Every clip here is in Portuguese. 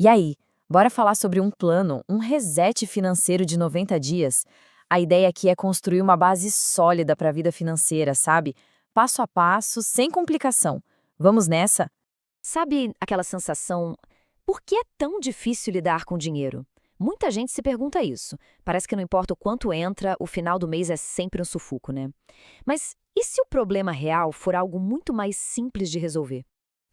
E aí, bora falar sobre um plano, um reset financeiro de 90 dias? A ideia aqui é construir uma base sólida para a vida financeira, sabe? Passo a passo, sem complicação. Vamos nessa? Sabe aquela sensação, por que é tão difícil lidar com dinheiro? Muita gente se pergunta isso. Parece que não importa o quanto entra, o final do mês é sempre um sufoco, né? Mas e se o problema real for algo muito mais simples de resolver?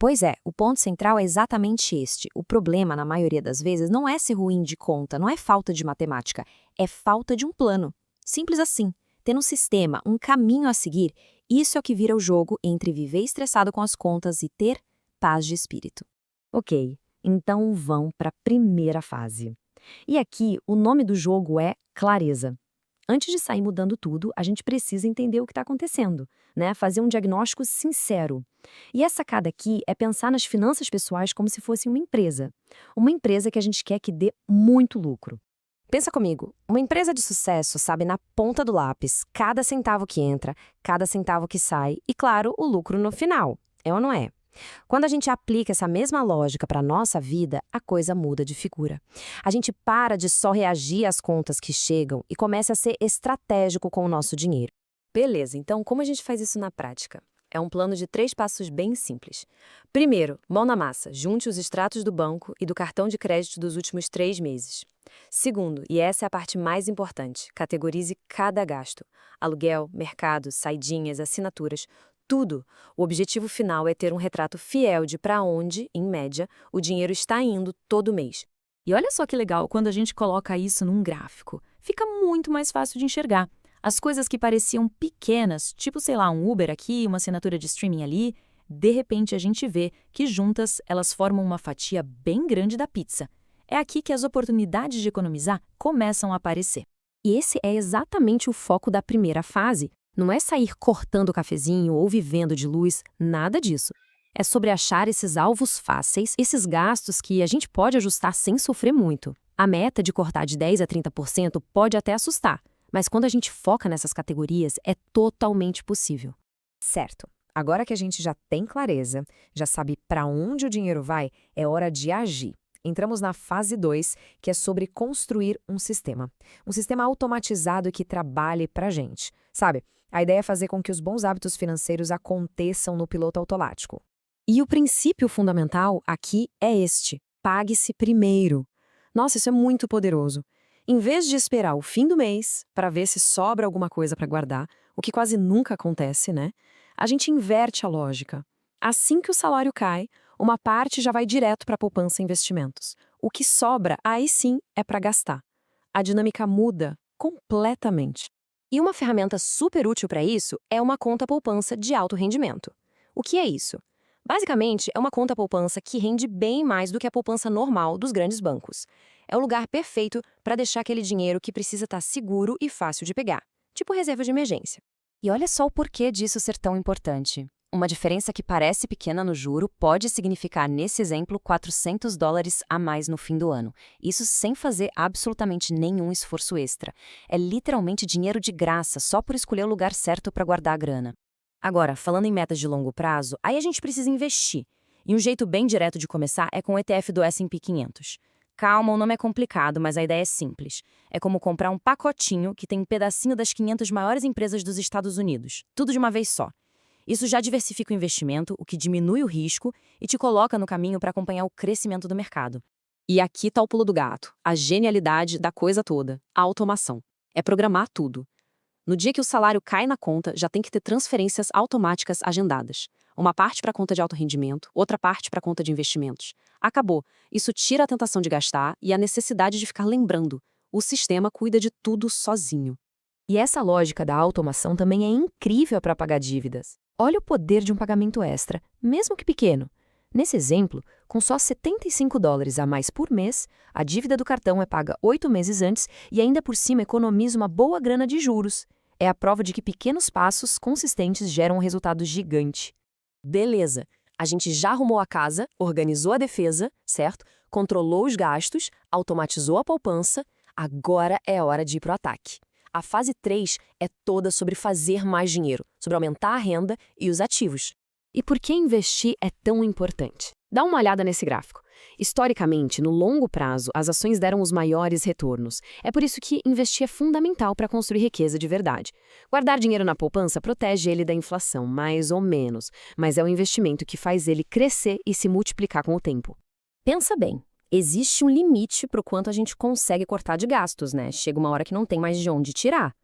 Pois é, o ponto central é exatamente este. O problema, na maioria das vezes, não é ser ruim de conta, não é falta de matemática, é falta de um plano. Simples assim. Ter um sistema, um caminho a seguir, isso é o que vira o jogo entre viver estressado com as contas e ter paz de espírito. Ok, então vão para a primeira fase. E aqui, o nome do jogo é clareza. Antes de sair mudando tudo, a gente precisa entender o que está acontecendo, né? Fazer um diagnóstico sincero. E essa sacada aqui é pensar nas finanças pessoais como se fosse uma empresa. Uma empresa que a gente quer que dê muito lucro. Pensa comigo, uma empresa de sucesso sabe na ponta do lápis cada centavo que entra, cada centavo que sai e, claro, o lucro no final. É ou não é? Quando a gente aplica essa mesma lógica para a nossa vida, a coisa muda de figura. A gente para de só reagir às contas que chegam e começa a ser estratégico com o nosso dinheiro. Beleza, então como a gente faz isso na prática? É um plano de 3 passos bem simples. Primeiro, mão na massa, junte os extratos do banco e do cartão de crédito dos últimos 3 meses. Segundo, e essa é a parte mais importante, categorize cada gasto. Aluguel, mercado, saidinhas, assinaturas, tudo. O objetivo final é ter um retrato fiel de para onde, em média, o dinheiro está indo todo mês. E olha só que legal, quando a gente coloca isso num gráfico, fica muito mais fácil de enxergar. As coisas que pareciam pequenas, tipo, sei lá, um Uber aqui, uma assinatura de streaming ali, de repente a gente vê que juntas elas formam uma fatia bem grande da pizza. É aqui que as oportunidades de economizar começam a aparecer. E esse é exatamente o foco da primeira fase. Não é sair cortando o cafezinho ou vivendo de luz, nada disso. É sobre achar esses alvos fáceis, esses gastos que a gente pode ajustar sem sofrer muito. A meta de cortar de 10 a 30% pode até assustar, mas quando a gente foca nessas categorias, é totalmente possível. Certo. Agora que a gente já tem clareza, já sabe para onde o dinheiro vai, é hora de agir. Entramos na fase 2, que é sobre construir um sistema. Um sistema automatizado que trabalhe para a gente. Sabe, a ideia é fazer com que os bons hábitos financeiros aconteçam no piloto automático. E o princípio fundamental aqui é este: pague-se primeiro. Nossa, isso é muito poderoso. Em vez de esperar o fim do mês para ver se sobra alguma coisa para guardar, o que quase nunca acontece, né? A gente inverte a lógica. Assim que o salário cai, uma parte já vai direto para a poupança e investimentos. O que sobra, aí sim, é para gastar. A dinâmica muda completamente. E uma ferramenta super útil para isso é uma conta poupança de alto rendimento. O que é isso? Basicamente, é uma conta poupança que rende bem mais do que a poupança normal dos grandes bancos. É o lugar perfeito para deixar aquele dinheiro que precisa estar seguro e fácil de pegar, tipo reserva de emergência. E olha só o porquê disso ser tão importante. Uma diferença que parece pequena no juro pode significar, nesse exemplo, $400 a mais no fim do ano. Isso sem fazer absolutamente nenhum esforço extra. É literalmente dinheiro de graça, só por escolher o lugar certo para guardar a grana. Agora, falando em metas de longo prazo, aí a gente precisa investir. E um jeito bem direto de começar é com o ETF do S&P 500. Calma, o nome é complicado, mas a ideia é simples. É como comprar um pacotinho que tem um pedacinho das 500 maiores empresas dos Estados Unidos. Tudo de uma vez só. Isso já diversifica o investimento, o que diminui o risco e te coloca no caminho para acompanhar o crescimento do mercado. E aqui está o pulo do gato, a genialidade da coisa toda, a automação. É programar tudo. No dia que o salário cai na conta, já tem que ter transferências automáticas agendadas. Uma parte para a conta de alto rendimento, outra parte para a conta de investimentos. Acabou. Isso tira a tentação de gastar e a necessidade de ficar lembrando. O sistema cuida de tudo sozinho. E essa lógica da automação também é incrível para pagar dívidas. Olha o poder de um pagamento extra, mesmo que pequeno. Nesse exemplo, com só $75 a mais por mês, a dívida do cartão é paga 8 meses antes e ainda por cima economiza uma boa grana de juros. É a prova de que pequenos passos consistentes geram um resultado gigante. Beleza, a gente já arrumou a casa, organizou a defesa, certo? Controlou os gastos, automatizou a poupança, agora é hora de ir para o ataque. A fase 3 é toda sobre fazer mais dinheiro, sobre aumentar a renda e os ativos. E por que investir é tão importante? Dá uma olhada nesse gráfico. Historicamente, no longo prazo, as ações deram os maiores retornos. É por isso que investir é fundamental para construir riqueza de verdade. Guardar dinheiro na poupança protege ele da inflação, mais ou menos, mas é o investimento que faz ele crescer e se multiplicar com o tempo. Pensa bem, existe um limite para o quanto a gente consegue cortar de gastos, né? Chega uma hora que não tem mais de onde tirar.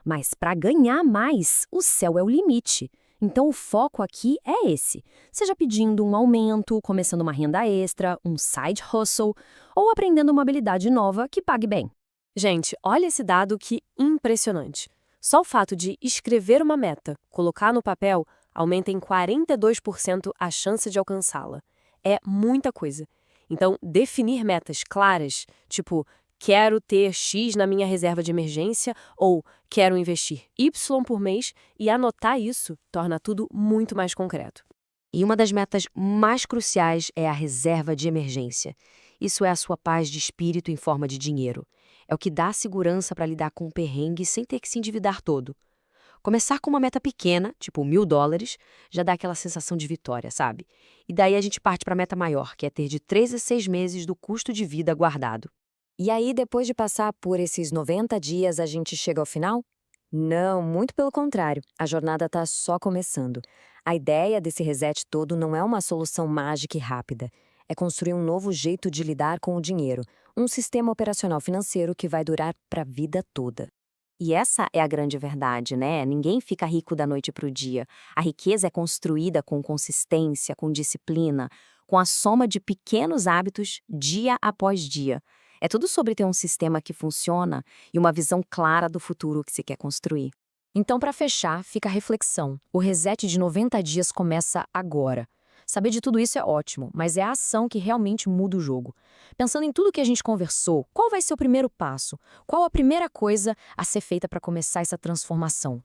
Mas para ganhar mais, o céu é o limite. Então o foco aqui é esse. Seja pedindo um aumento, começando uma renda extra, um side hustle, ou aprendendo uma habilidade nova que pague bem. Gente, olha esse dado que impressionante. Só o fato de escrever uma meta, colocar no papel, aumenta em 42% a chance de alcançá-la. É muita coisa. Então, definir metas claras, tipo, quero ter X na minha reserva de emergência ou quero investir Y por mês e anotar isso torna tudo muito mais concreto. E uma das metas mais cruciais é a reserva de emergência. Isso é a sua paz de espírito em forma de dinheiro. É o que dá segurança para lidar com o perrengue sem ter que se endividar todo. Começar com uma meta pequena, tipo $1.000, já dá aquela sensação de vitória, sabe? E daí a gente parte para a meta maior, que é ter de 3 a 6 meses do custo de vida guardado. E aí, depois de passar por esses 90 dias, a gente chega ao final? Não, muito pelo contrário. A jornada está só começando. A ideia desse reset todo não é uma solução mágica e rápida. É construir um novo jeito de lidar com o dinheiro, um sistema operacional financeiro que vai durar para a vida toda. E essa é a grande verdade, né? Ninguém fica rico da noite para o dia. A riqueza é construída com consistência, com disciplina, com a soma de pequenos hábitos dia após dia. É tudo sobre ter um sistema que funciona e uma visão clara do futuro que se quer construir. Então, para fechar, fica a reflexão. O reset de 90 dias começa agora. Saber de tudo isso é ótimo, mas é a ação que realmente muda o jogo. Pensando em tudo que a gente conversou, qual vai ser o primeiro passo? Qual a primeira coisa a ser feita para começar essa transformação?